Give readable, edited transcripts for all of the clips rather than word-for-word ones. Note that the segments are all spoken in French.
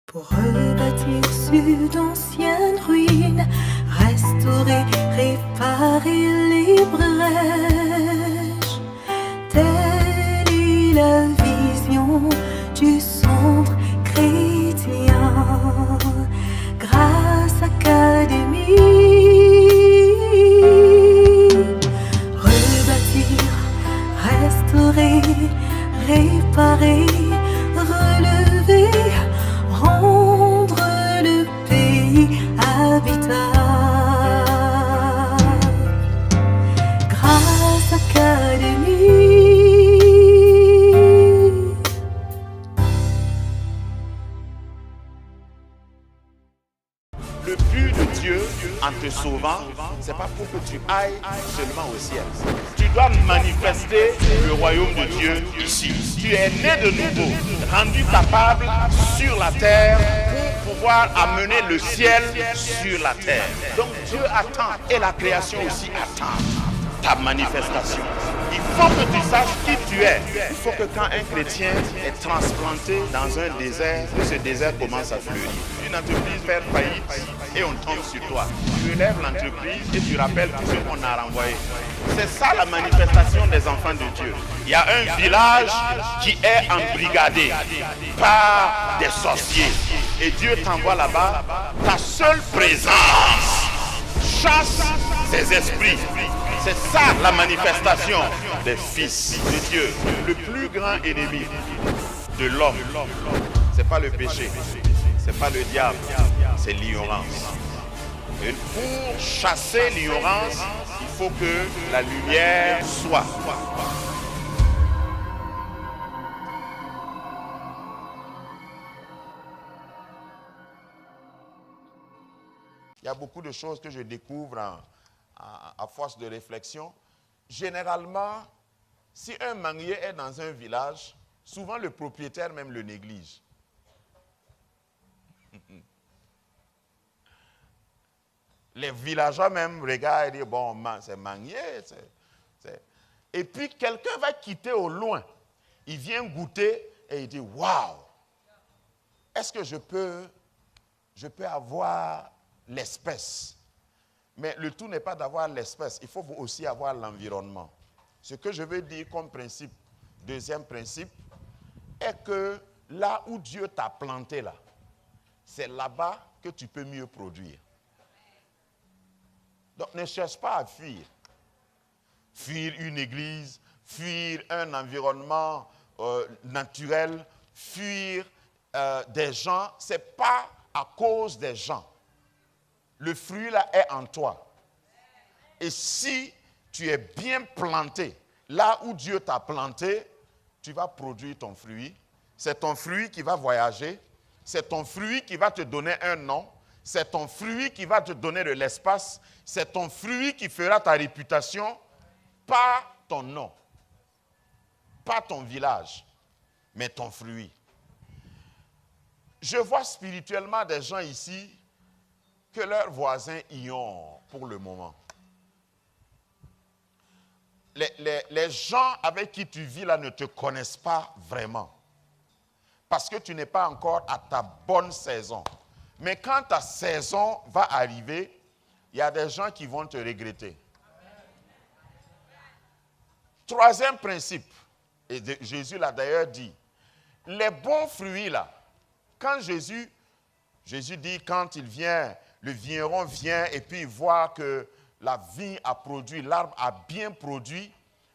Pour rebâtir sur d'anciennes ruines, restaurer, réparer les brèches. Telle est la vision du centre chrétien. Grâce Académie, rebâtir, restaurer, réparer, relever, rendre le pays habitable. Grâce Académie. Le but de Dieu en te sauvant, c'est pas pour que tu ailles seulement au ciel. Tu dois manifester le royaume de Dieu ici. Tu es né de nouveau, rendu capable sur la terre pour pouvoir amener le ciel sur la terre. Donc Dieu attend et la création aussi attend ta manifestation. Il faut que tu saches qui tu es. Il faut que quand un chrétien est transplanté dans un désert, que ce désert commence à fleurir. Une entreprise fait faillite et on tombe sur toi. Tu relèves l'entreprise et tu rappelles tout ce qu'on a renvoyé. C'est ça la manifestation des enfants de Dieu. Il y a un village qui est embrigadé par des sorciers. Et Dieu t'envoie là-bas. Ta seule présence chasse ces esprits. C'est ça la manifestation des fils de Dieu. Le plus grand ennemi de l'homme, c'est pas le péché, c'est pas le diable, c'est l'ignorance. Et pour chasser l'ignorance, il faut que la lumière soit. Il y a beaucoup de choses que je découvre à force de réflexion. Généralement, si un manguier est dans un village, souvent le propriétaire même le néglige. Les villageois même regardent et disent, bon, c'est manguier. Et puis quelqu'un va quitter au loin. Il vient goûter et il dit, waouh, est-ce que je peux avoir l'espèce? Mais le tout n'est pas d'avoir l'espèce, il faut aussi avoir l'environnement. Ce que je veux dire comme principe, deuxième principe, est que là où Dieu t'a planté là, c'est là-bas que tu peux mieux produire. Donc ne cherche pas à fuir. Fuir une église, fuir un environnement naturel, fuir des gens, ce n'est pas à cause des gens. Le fruit là est en toi. Et si tu es bien planté, là où Dieu t'a planté, tu vas produire ton fruit. C'est ton fruit qui va voyager. C'est ton fruit qui va te donner un nom. C'est ton fruit qui va te donner de l'espace. C'est ton fruit qui fera ta réputation. Pas ton nom. Pas ton village. Mais ton fruit. Je vois spirituellement des gens ici que leurs voisins ignorent pour le moment. Les gens avec qui tu vis là ne te connaissent pas vraiment. Parce que tu n'es pas encore à ta bonne saison. Mais quand ta saison va arriver, il y a des gens qui vont te regretter. Troisième principe, et Jésus l'a d'ailleurs dit, les bons fruits là, quand Jésus dit quand il vient, le vigneron vient et puis il voit que la vigne a produit, l'arbre a bien produit,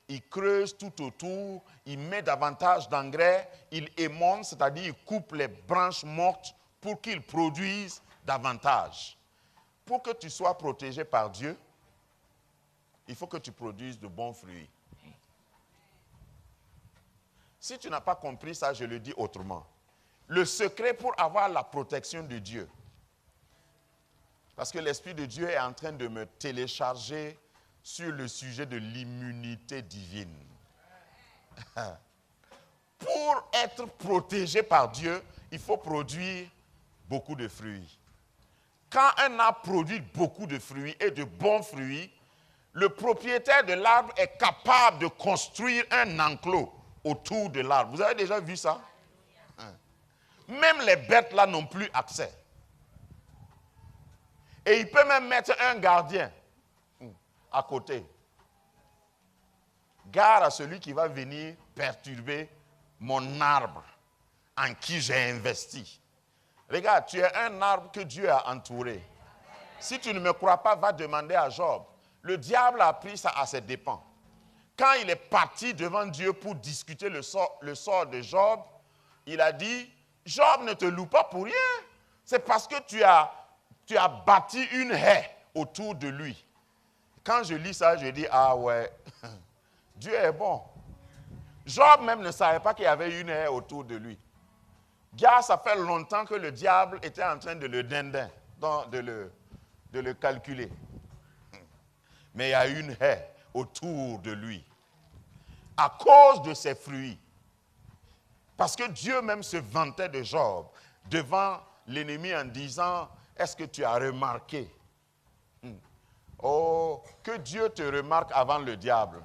il creuse tout autour, il met davantage d'engrais, il émonte, c'est-à-dire il coupe les branches mortes pour qu'ils produisent davantage. Pour que tu sois protégé par Dieu, il faut que tu produises de bons fruits. Si tu n'as pas compris ça, je le dis autrement. Le secret pour avoir la protection de Dieu, parce que l'Esprit de Dieu est en train de me télécharger sur le sujet de l'immunité divine. Pour être protégé par Dieu, il faut produire beaucoup de fruits. Quand un arbre produit beaucoup de fruits et de bons fruits, le propriétaire de l'arbre est capable de construire un enclos autour de l'arbre. Vous avez déjà vu ça? Même les bêtes là n'ont plus accès. Et il peut même mettre un gardien à côté. Gare à celui qui va venir perturber mon arbre en qui j'ai investi. Regarde, tu es un arbre que Dieu a entouré. Si tu ne me crois pas, va demander à Job. Le diable a pris ça à ses dépens. Quand il est parti devant Dieu pour discuter le sort de Job, il a dit, Job ne te loue pas pour rien. C'est parce que tu as bâti une haie autour de lui. Quand je lis ça, je dis, ah ouais, Dieu est bon. Job même ne savait pas qu'il y avait une haie autour de lui. Gars, ça fait longtemps que le diable était en train de le dindin, de le calculer. Mais il y a une haie autour de lui. À cause de ses fruits. Parce que Dieu même se vantait de Job devant l'ennemi en disant, est-ce que tu as remarqué? Oh, que Dieu te remarque avant le diable.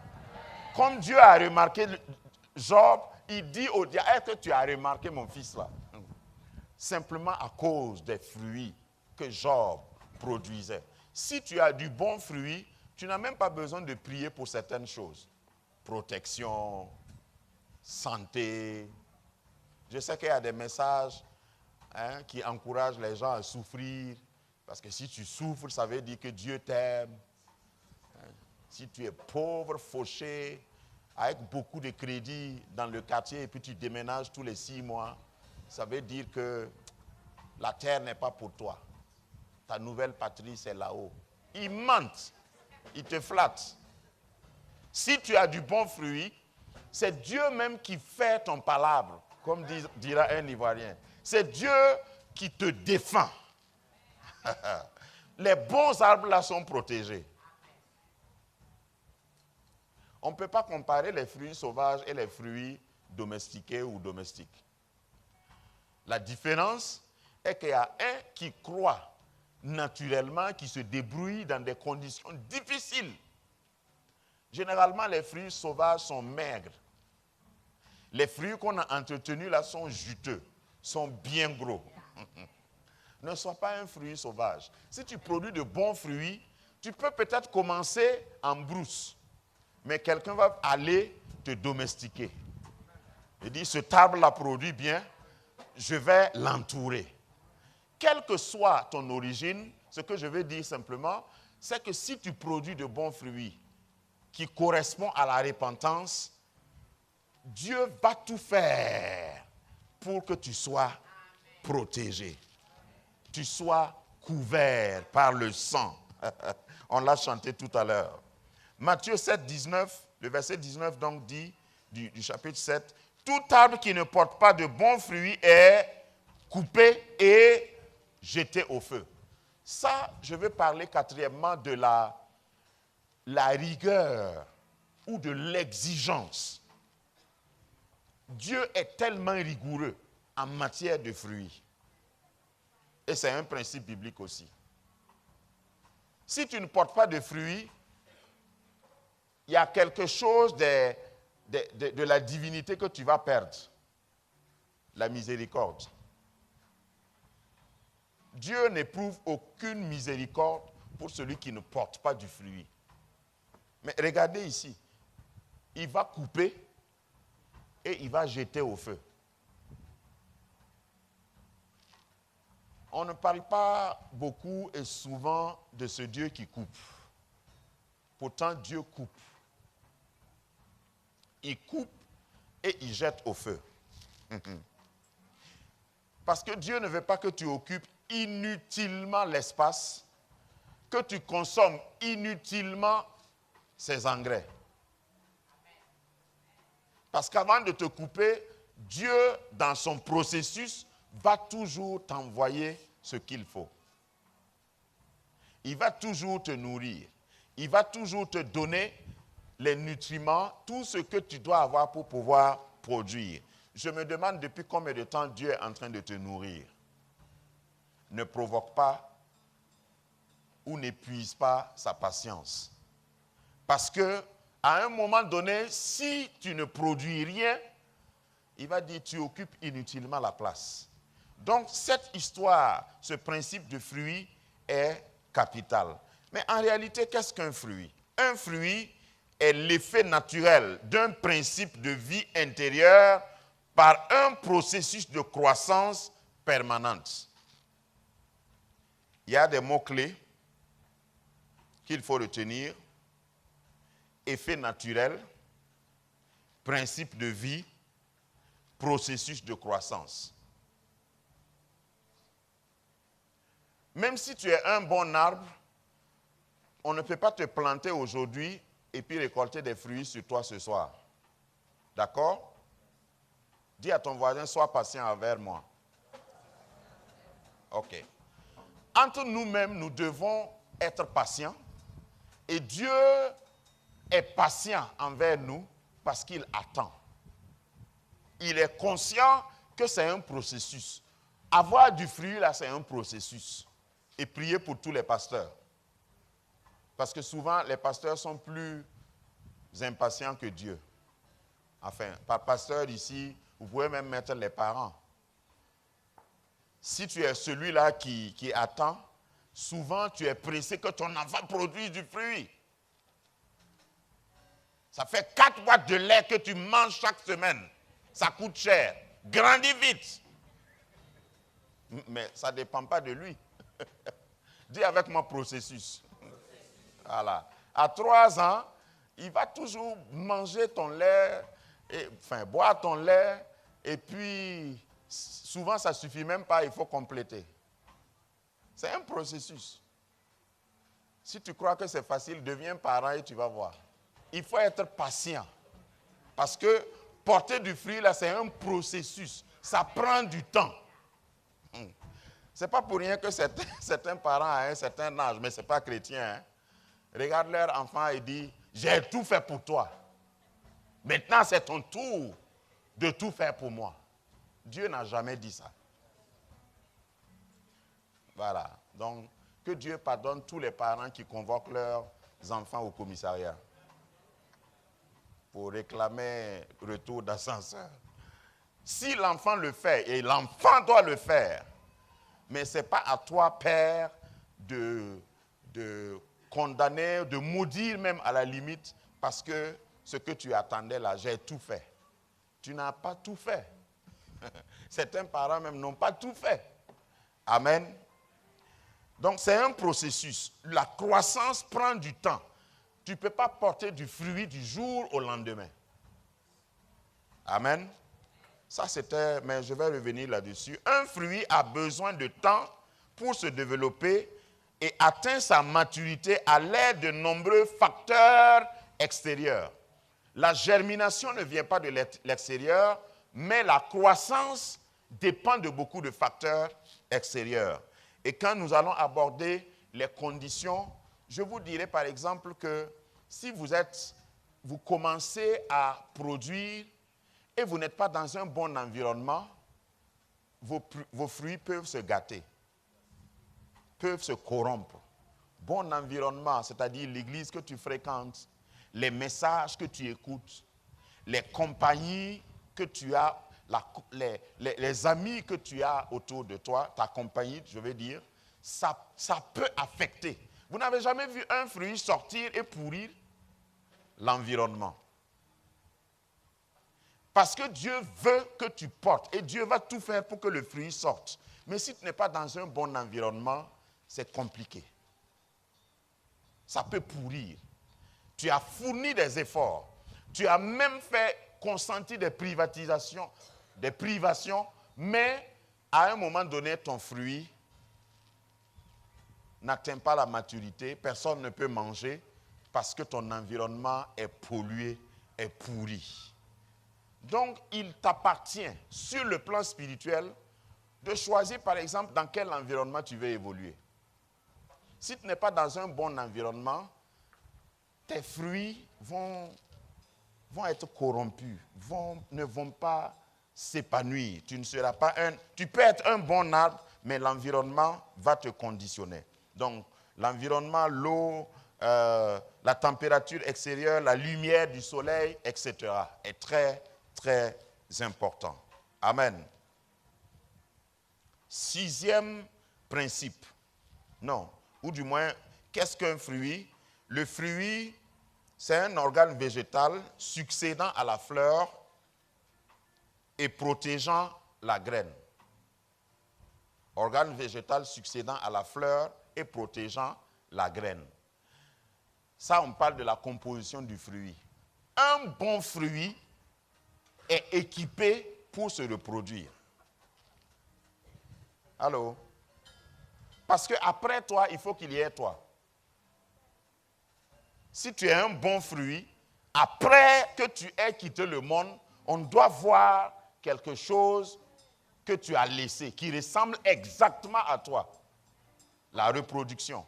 Comme Dieu a remarqué Job, il dit au diable, est-ce que tu as remarqué mon fils là? Simplement à cause des fruits que Job produisait. Si tu as du bon fruit, tu n'as même pas besoin de prier pour certaines choses. Protection, santé. Je sais qu'il y a des messages qui encouragent les gens à souffrir. Parce que si tu souffres, ça veut dire que Dieu t'aime. Si tu es pauvre, fauché, avec beaucoup de crédits dans le quartier et puis tu déménages tous les 6 mois, ça veut dire que la terre n'est pas pour toi. Ta nouvelle patrie, c'est là-haut. Ils mentent. Ils te flattent. Si tu as du bon fruit, c'est Dieu même qui fait ton palabre, comme dira un Ivoirien. C'est Dieu qui te défend. Les bons arbres là sont protégés. On ne peut pas comparer les fruits sauvages et les fruits domestiqués ou domestiques. La différence est qu'il y a un qui croît naturellement, qui se débrouille dans des conditions difficiles. Généralement, les fruits sauvages sont maigres. Les fruits qu'on a entretenus là sont juteux, sont bien gros. Ne sois pas un fruit sauvage. Si tu produis de bons fruits, tu peux peut-être commencer en brousse. Mais quelqu'un va aller te domestiquer. Il dit, cet arbre-là produit bien, je vais l'entourer. Quelle que soit ton origine, ce que je veux dire simplement, c'est que si tu produis de bons fruits qui correspondent à la repentance, Dieu va tout faire pour que tu sois protégé. Tu sois couvert par le sang. On l'a chanté tout à l'heure. Matthieu 7, 19, le verset 19 donc dit, du chapitre 7, « Tout arbre qui ne porte pas de bons fruits est coupé et jeté au feu. » Ça, je veux parler quatrièmement de la rigueur ou de l'exigence. Dieu est tellement rigoureux en matière de fruits. Et c'est un principe biblique aussi. Si tu ne portes pas de fruits, il y a quelque chose de la divinité que tu vas perdre. La miséricorde. Dieu n'éprouve aucune miséricorde pour celui qui ne porte pas du fruit. Mais regardez ici. Il va couper et il va jeter au feu. On ne parle pas beaucoup et souvent de ce Dieu qui coupe. Pourtant, Dieu coupe. Il coupe et il jette au feu. Parce que Dieu ne veut pas que tu occupes inutilement l'espace, que tu consommes inutilement ses engrais. Parce qu'avant de te couper, Dieu, dans son processus, va toujours t'envoyer ce qu'il faut. Il va toujours te nourrir. Il va toujours te donner les nutriments, tout ce que tu dois avoir pour pouvoir produire. Je me demande depuis combien de temps Dieu est en train de te nourrir. Ne provoque pas ou n'épuise pas sa patience. Parce que à un moment donné, si tu ne produis rien, il va dire tu occupes inutilement la place. Donc, cette histoire, ce principe de fruit est capital. Mais en réalité, qu'est-ce qu'un fruit? Un fruit est l'effet naturel d'un principe de vie intérieure par un processus de croissance permanente. Il y a des mots-clés qu'il faut retenir. Effet naturel, principe de vie, processus de croissance. Même si tu es un bon arbre, on ne peut pas te planter aujourd'hui et puis récolter des fruits sur toi ce soir. D'accord? Dis à ton voisin, sois patient envers moi. Ok. Entre nous-mêmes, nous devons être patients. Et Dieu est patient envers nous parce qu'il attend. Il est conscient que c'est un processus. Avoir du fruit, là, c'est un processus. Et prier pour tous les pasteurs. Parce que souvent, les pasteurs sont plus impatients que Dieu. Enfin, par pasteur ici, vous pouvez même mettre les parents. Si tu es celui-là qui attend, souvent tu es pressé que ton enfant produise du fruit. Ça fait 4 boîtes de lait que tu manges chaque semaine. Ça coûte cher. Grandis vite. Mais ça ne dépend pas de lui. Dis avec moi processus. Voilà. À 3 ans, il va toujours manger ton lait, boire ton lait, et puis souvent ça ne suffit même pas, il faut compléter. C'est un processus. Si tu crois que c'est facile, deviens parent et tu vas voir. Il faut être patient. Parce que porter du fruit, là, c'est un processus. Ça prend du temps. Ce n'est pas pour rien que certains parents à un certain âge, mais ce n'est pas chrétien, hein, regardent leur enfant et disent, j'ai tout fait pour toi. Maintenant, c'est ton tour de tout faire pour moi. Dieu n'a jamais dit ça. Voilà. Donc, que Dieu pardonne tous les parents qui convoquent leurs enfants au commissariat pour réclamer retour d'ascenseur. Si l'enfant le fait, et l'enfant doit le faire, mais ce n'est pas à toi, père, de condamner, de maudire même à la limite, parce que ce que tu attendais là, j'ai tout fait. Tu n'as pas tout fait. Certains parents même n'ont pas tout fait. Amen. Donc c'est un processus. La croissance prend du temps. Tu ne peux pas porter du fruit du jour au lendemain. Amen. Ça c'était, mais je vais revenir là-dessus. Un fruit a besoin de temps pour se développer et atteint sa maturité à l'aide de nombreux facteurs extérieurs. La germination ne vient pas de l'extérieur, mais la croissance dépend de beaucoup de facteurs extérieurs. Et quand nous allons aborder les conditions, je vous dirai par exemple que si vous commencez à produire et vous n'êtes pas dans un bon environnement, vos fruits peuvent se gâter, peuvent se corrompre. Bon environnement, c'est-à-dire l'église que tu fréquentes, les messages que tu écoutes, les compagnies que tu as, les amis que tu as autour de toi, ta compagnie, je veux dire, ça peut affecter. Vous n'avez jamais vu un fruit sortir et pourrir l'environnement. Parce que Dieu veut que tu portes et Dieu va tout faire pour que le fruit sorte. Mais si tu n'es pas dans un bon environnement, c'est compliqué. Ça peut pourrir. Tu as fourni des efforts. Tu as même fait consentir des privatisations, des privations, mais à un moment donné, ton fruit n'atteint pas la maturité. Personne ne peut manger parce que ton environnement est pollué, est pourri. Donc, il t'appartient, sur le plan spirituel, de choisir, par exemple, dans quel environnement tu veux évoluer. Si tu n'es pas dans un bon environnement, tes fruits vont être corrompus, ne vont pas s'épanouir. Tu peux être un bon arbre, mais l'environnement va te conditionner. Donc, l'environnement, l'eau, la température extérieure, la lumière du soleil, etc. est très, très important. Amen. Sixième principe. Non, ou du moins, qu'est-ce qu'un fruit? Le fruit, c'est un organe végétal succédant à la fleur et protégeant la graine. Organe végétal succédant à la fleur et protégeant la graine. Ça, on parle de la composition du fruit. Un bon fruit est équipé pour se reproduire. Allô? Parce qu'après toi, il faut qu'il y ait toi. Si tu es un bon fruit, après que tu aies quitté le monde, on doit voir quelque chose que tu as laissé, qui ressemble exactement à toi. La reproduction.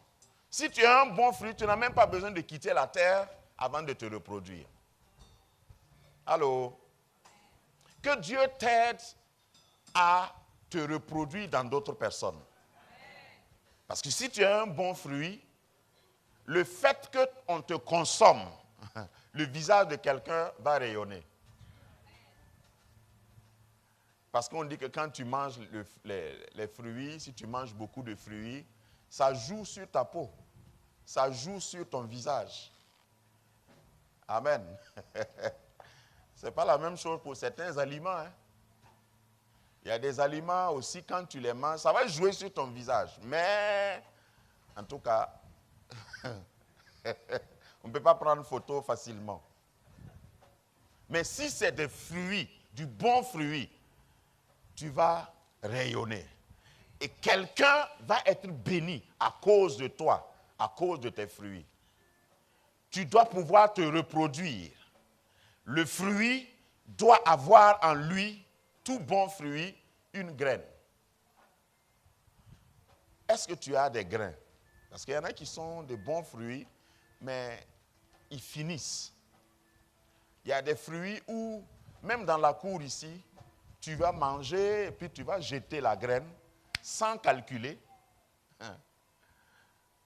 Si tu es un bon fruit, tu n'as même pas besoin de quitter la terre avant de te reproduire. Allô? Que Dieu t'aide à te reproduire dans d'autres personnes. Parce que si tu es un bon fruit, le fait qu'on te consomme, le visage de quelqu'un va rayonner. Parce qu'on dit que quand tu manges les fruits, si tu manges beaucoup de fruits, ça joue sur ta peau. Ça joue sur ton visage. Amen. Ce n'est pas la même chose pour certains aliments. Hein. Il y a des aliments aussi, quand tu les manges, ça va jouer sur ton visage. Mais, en tout cas, on ne peut pas prendre photo facilement. Mais si c'est des fruits, du bon fruit, tu vas rayonner. Et quelqu'un va être béni à cause de toi, à cause de tes fruits. Tu dois pouvoir te reproduire. Le fruit doit avoir en lui, tout bon fruit, une graine. Est-ce que tu as des grains? Parce qu'il y en a qui sont de bons fruits, mais ils finissent. Il y a des fruits où, même dans la cour ici, tu vas manger et puis tu vas jeter la graine sans calculer.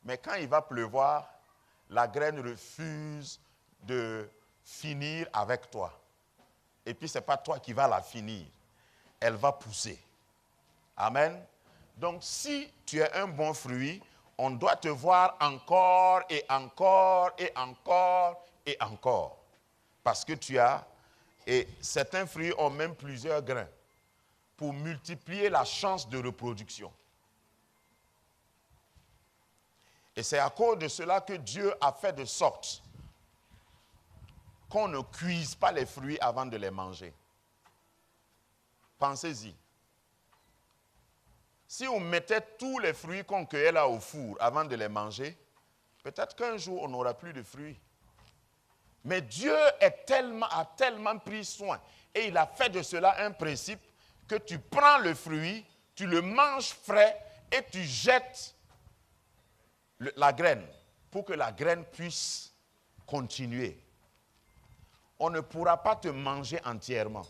Mais quand il va pleuvoir, la graine refuse de finir avec toi. Et puis ce n'est pas toi qui vas la finir. Elle va pousser. Amen. Donc si tu es un bon fruit, on doit te voir encore et encore et encore et encore. Parce que tu as, et certains fruits ont même plusieurs grains, pour multiplier la chance de reproduction. Et c'est à cause de cela que Dieu a fait de sorte qu'on ne cuise pas les fruits avant de les manger. Pensez-y. Si on mettait tous les fruits qu'on cueillait là au four avant de les manger, peut-être qu'un jour on n'aura plus de fruits. Mais Dieu a tellement pris soin et il a fait de cela un principe que tu prends le fruit, tu le manges frais et tu jettes la graine pour que la graine puisse continuer. On ne pourra pas te manger entièrement.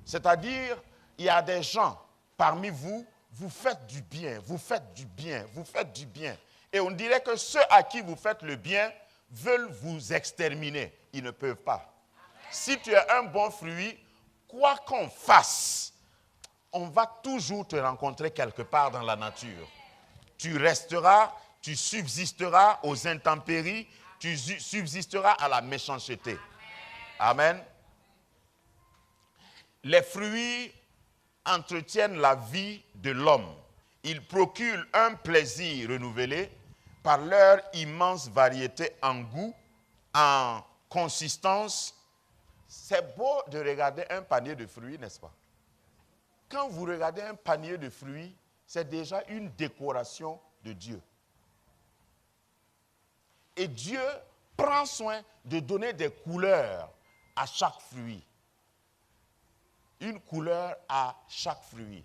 C'est-à-dire, il y a des gens parmi vous, vous faites du bien, vous faites du bien, vous faites du bien. Et on dirait que ceux à qui vous faites le bien veulent vous exterminer. Ils ne peuvent pas. Si tu es un bon fruit, quoi qu'on fasse, on va toujours te rencontrer quelque part dans la nature. Tu resteras, tu subsisteras aux intempéries, tu subsisteras à la méchanceté. Amen. Les fruits entretiennent la vie de l'homme. Ils procurent un plaisir renouvelé par leur immense variété en goût, en consistance. C'est beau de regarder un panier de fruits, n'est-ce pas? Quand vous regardez un panier de fruits, c'est déjà une décoration de Dieu. Et Dieu prend soin de donner des couleurs à chaque fruit. Une couleur à chaque fruit.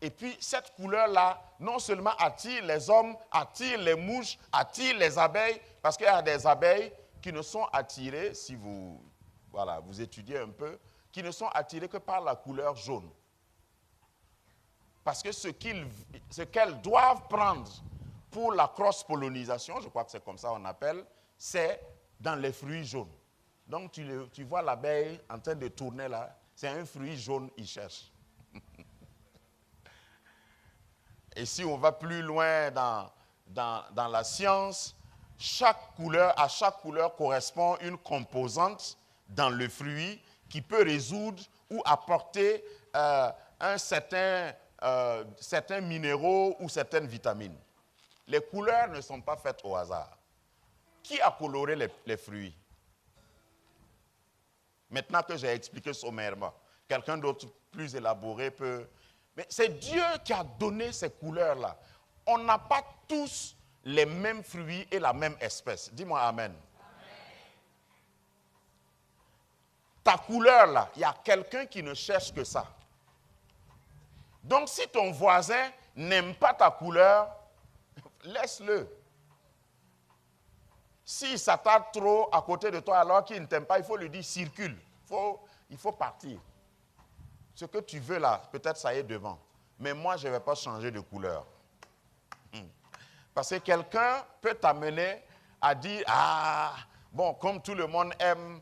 Et puis cette couleur-là, non seulement attire les hommes, attire les mouches, attire les abeilles, parce qu'il y a des abeilles qui ne sont attirées, si vous étudiez un peu, qui ne sont attirées que par la couleur jaune. Parce que ce qu'elles doivent prendre pour la cross-pollinisation, je crois que c'est comme ça qu'on appelle, c'est dans les fruits jaunes. Donc tu vois l'abeille en train de tourner là, c'est un fruit jaune, il cherche. Et si on va plus loin dans la science, à chaque couleur correspond une composante dans le fruit qui peut résoudre ou apporter certains minéraux ou certaines vitamines. Les couleurs ne sont pas faites au hasard. Qui a coloré les fruits? Maintenant que j'ai expliqué sommairement, quelqu'un d'autre plus élaboré peut... Mais c'est Dieu qui a donné ces couleurs-là. On n'a pas tous les mêmes fruits et la même espèce. Dis-moi amen. Ta couleur-là, il y a quelqu'un qui ne cherche que ça. Donc si ton voisin n'aime pas ta couleur, laisse-le. S'il s'attarde trop à côté de toi alors qu'il ne t'aime pas, il faut lui dire circule. Il faut partir. Ce que tu veux là, peut-être ça y est devant. Mais moi, je ne vais pas changer de couleur. Parce que quelqu'un peut t'amener à dire, ah, bon, comme tout le monde aime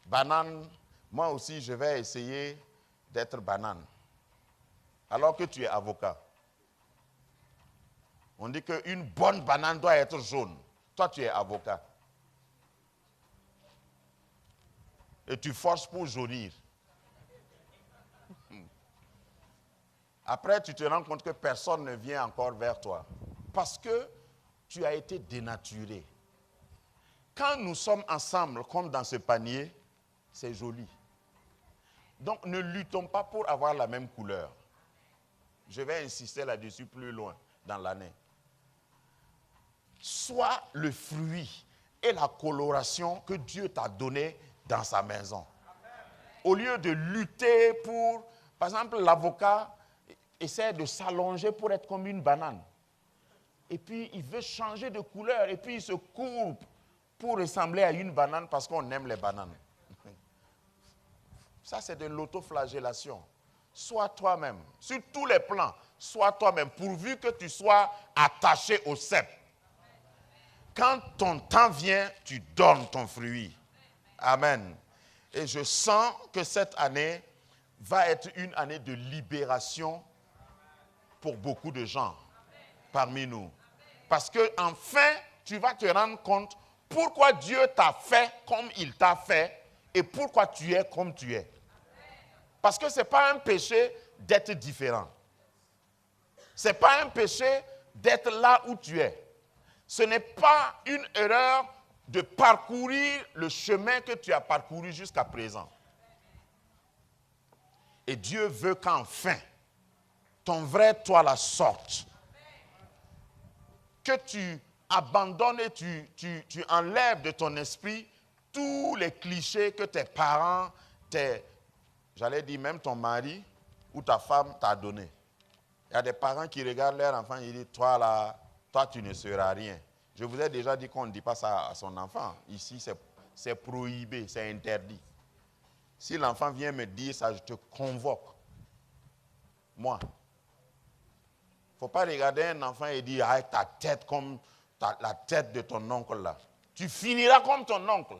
banane, moi aussi je vais essayer d'être banane. Alors que tu es avocat. On dit qu'une bonne banane doit être jaune. Toi, tu es avocat. Et tu forces pour jaunir. Après, tu te rends compte que personne ne vient encore vers toi. Parce que tu as été dénaturé. Quand nous sommes ensemble, comme dans ce panier, c'est joli. Donc, ne luttons pas pour avoir la même couleur. Je vais insister là-dessus plus loin dans l'année. Sois le fruit et la coloration que Dieu t'a donné dans sa maison. Au lieu de lutter pour, par exemple, l'avocat essaie de s'allonger pour être comme une banane. Et puis, il veut changer de couleur. Et puis, il se courbe pour ressembler à une banane parce qu'on aime les bananes. Ça, c'est de l'autoflagellation. Sois toi-même. Sur tous les plans, sois toi-même. Pourvu que tu sois attaché au cep. Quand ton temps vient, tu donnes ton fruit. Amen. Et je sens que cette année va être une année de libération pour beaucoup de gens parmi nous. Parce que enfin, tu vas te rendre compte pourquoi Dieu t'a fait comme il t'a fait et pourquoi tu es comme tu es. Parce que ce n'est pas un péché d'être différent. Ce n'est pas un péché d'être là où tu es. Ce n'est pas une erreur de parcourir le chemin que tu as parcouru jusqu'à présent. Et Dieu veut qu'enfin, ton vrai toi la sorte. Que tu abandonnes et tu enlèves de ton esprit tous les clichés que tes parents, j'allais dire même ton mari ou ta femme t'a donné. Il y a des parents qui regardent leur enfant et ils disent, toi là, toi tu ne seras rien. Je vous ai déjà dit qu'on ne dit pas ça à son enfant. Ici, c'est prohibé, c'est interdit. Si l'enfant vient me dire ça, je te convoque. Moi. Il ne faut pas regarder un enfant et dire, ah, ta tête comme la tête de ton oncle là. Tu finiras comme ton oncle.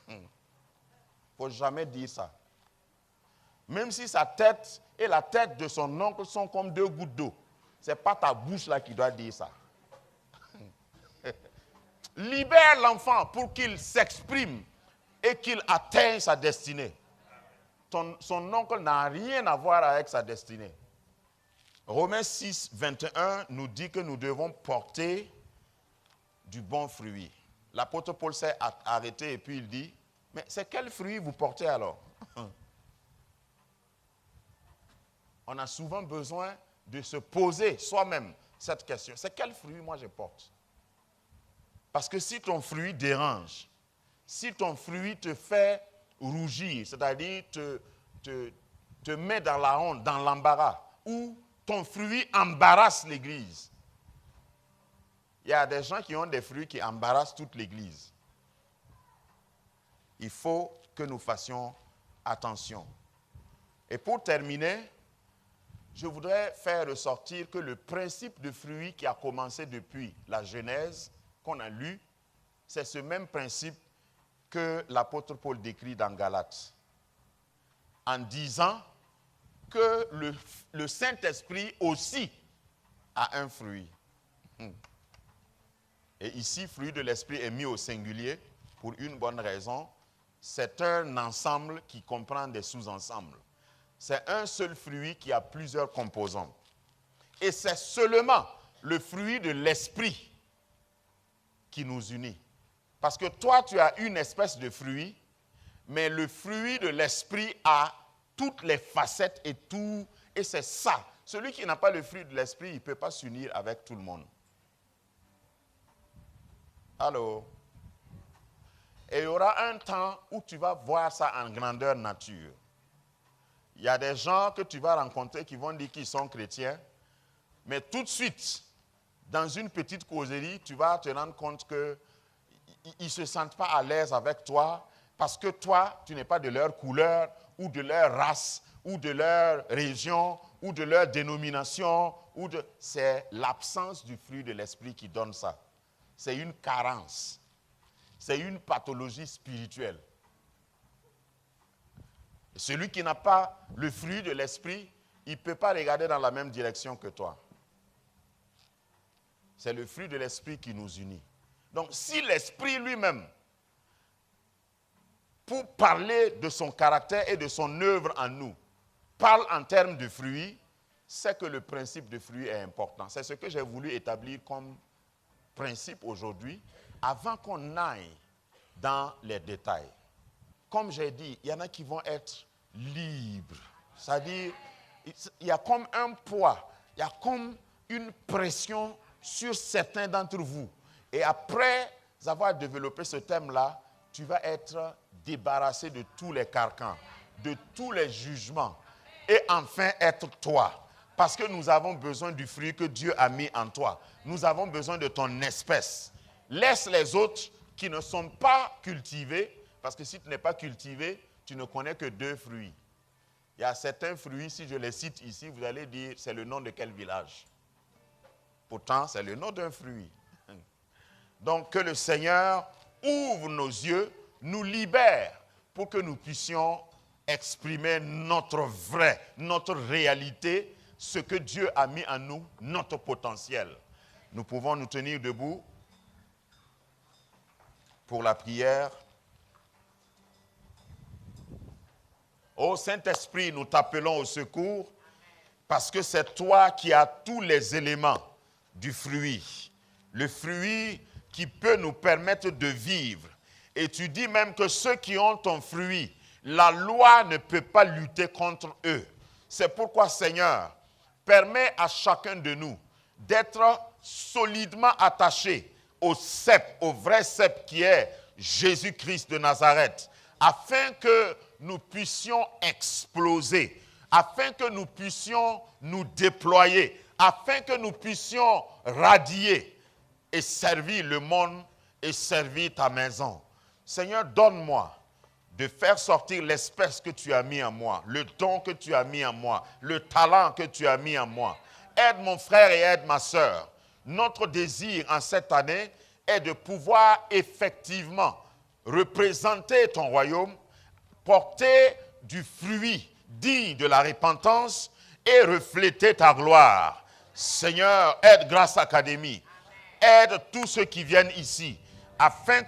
Il ne faut jamais dire ça. Même si sa tête et la tête de son oncle sont comme deux gouttes d'eau. Ce n'est pas ta bouche là qui doit dire ça. Libère l'enfant pour qu'il s'exprime et qu'il atteigne sa destinée. Son oncle n'a rien à voir avec sa destinée. Romains 6, 21 nous dit que nous devons porter du bon fruit. L'apôtre Paul s'est arrêté et puis il dit, mais c'est quel fruit vous portez alors? On a souvent besoin de se poser soi-même cette question. C'est quel fruit moi je porte? Parce que si ton fruit dérange, si ton fruit te fait rougir, c'est-à-dire te met dans la honte, dans l'embarras, ou ton fruit embarrasse l'église. Il y a des gens qui ont des fruits qui embarrassent toute l'église. Il faut que nous fassions attention. Et pour terminer, je voudrais faire ressortir que le principe de fruit qui a commencé depuis la Genèse, qu'on a lu, c'est ce même principe que l'apôtre Paul décrit dans Galates. En disant que le Saint-Esprit aussi a un fruit. Et ici, fruit de l'esprit est mis au singulier pour une bonne raison. C'est un ensemble qui comprend des sous-ensembles. C'est un seul fruit qui a plusieurs composants. Et c'est seulement le fruit de l'esprit qui nous unit. Parce que toi, tu as une espèce de fruit, mais le fruit de l'esprit a toutes les facettes et tout. Et c'est ça. Celui qui n'a pas le fruit de l'esprit, il ne peut pas s'unir avec tout le monde. Allô? Et il y aura un temps où tu vas voir ça en grandeur nature. Il y a des gens que tu vas rencontrer qui vont dire qu'ils sont chrétiens, mais tout de suite, dans une petite causerie, tu vas te rendre compte qu'ils ne se sentent pas à l'aise avec toi parce que toi, tu n'es pas de leur couleur ou de leur race ou de leur région ou de leur dénomination. C'est l'absence du fruit de l'esprit qui donne ça. C'est une carence. C'est une pathologie spirituelle. Et celui qui n'a pas le fruit de l'esprit, il ne peut pas regarder dans la même direction que toi. C'est le fruit de l'esprit qui nous unit. Donc si l'esprit lui-même, pour parler de son caractère et de son œuvre en nous, parle en termes de fruits, c'est que le principe de fruit est important. C'est ce que j'ai voulu établir comme principe aujourd'hui, avant qu'on aille dans les détails. Comme j'ai dit, il y en a qui vont être libres. C'est-à-dire, il y a comme un poids, il y a comme une pression sur certains d'entre vous. Et après avoir développé ce thème-là, tu vas être débarrassé de tous les carcans, de tous les jugements, et enfin être toi. Parce que nous avons besoin du fruit que Dieu a mis en toi. Nous avons besoin de ton espèce. Laisse les autres qui ne sont pas cultivés, parce que si tu n'es pas cultivé, tu ne connais que 2 fruits. Il y a certains fruits, si je les cite ici, vous allez dire, c'est le nom de quel village? Pourtant, c'est le nom d'un fruit. Donc, que le Seigneur ouvre nos yeux, nous libère, pour que nous puissions exprimer notre vrai, notre réalité, ce que Dieu a mis en nous, notre potentiel. Nous pouvons nous tenir debout pour la prière. Ô Saint-Esprit, nous t'appelons au secours parce que c'est toi qui as tous les éléments du fruit. Le fruit qui peut nous permettre de vivre. Et tu dis même que ceux qui ont ton fruit, la loi ne peut pas lutter contre eux. C'est pourquoi, Seigneur, permets à chacun de nous d'être solidement attaché au cep, au vrai cep qui est Jésus-Christ de Nazareth, afin que nous puissions exploser, afin que nous puissions nous déployer, afin que nous puissions radier et servir le monde et servir ta maison. Seigneur, donne-moi de faire sortir l'espèce que tu as mis en moi, le don que tu as mis en moi, le talent que tu as mis en moi. Aide mon frère et aide ma sœur. Notre désir en cette année est de pouvoir effectivement représenter ton royaume, porter du fruit digne de la repentance et refléter ta gloire. Seigneur, aide Grâce Académie, aide tous ceux qui viennent ici, afin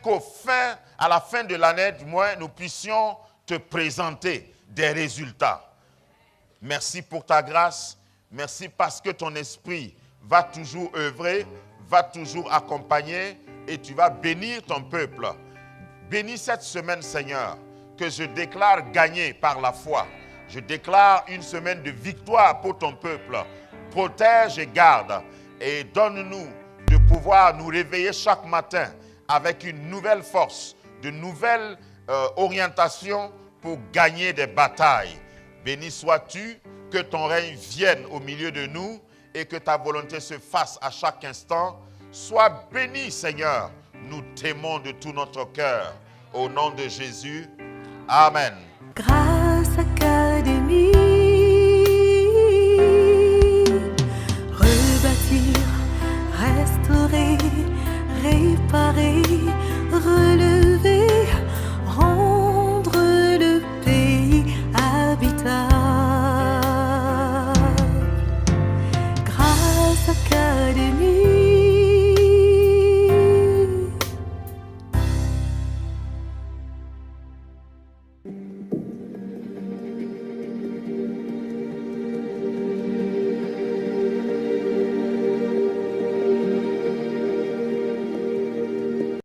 à la fin de l'année, du moins, nous puissions te présenter des résultats. Merci pour ta grâce. Merci parce que ton esprit va toujours œuvrer, va toujours accompagner et tu vas bénir ton peuple. Bénis cette semaine, Seigneur, que je déclare gagnée par la foi. Je déclare une semaine de victoire pour ton peuple. Protège et garde et donne-nous de pouvoir nous réveiller chaque matin avec une nouvelle force, de nouvelles orientations pour gagner des batailles. Béni sois-tu, que ton règne vienne au milieu de nous et que ta volonté se fasse à chaque instant. Sois béni, Seigneur. Nous t'aimons de tout notre cœur. Au nom de Jésus. Amen. Grâce Académie, rebâtir, restaurer, réparer, relever, rendre le pays habitable.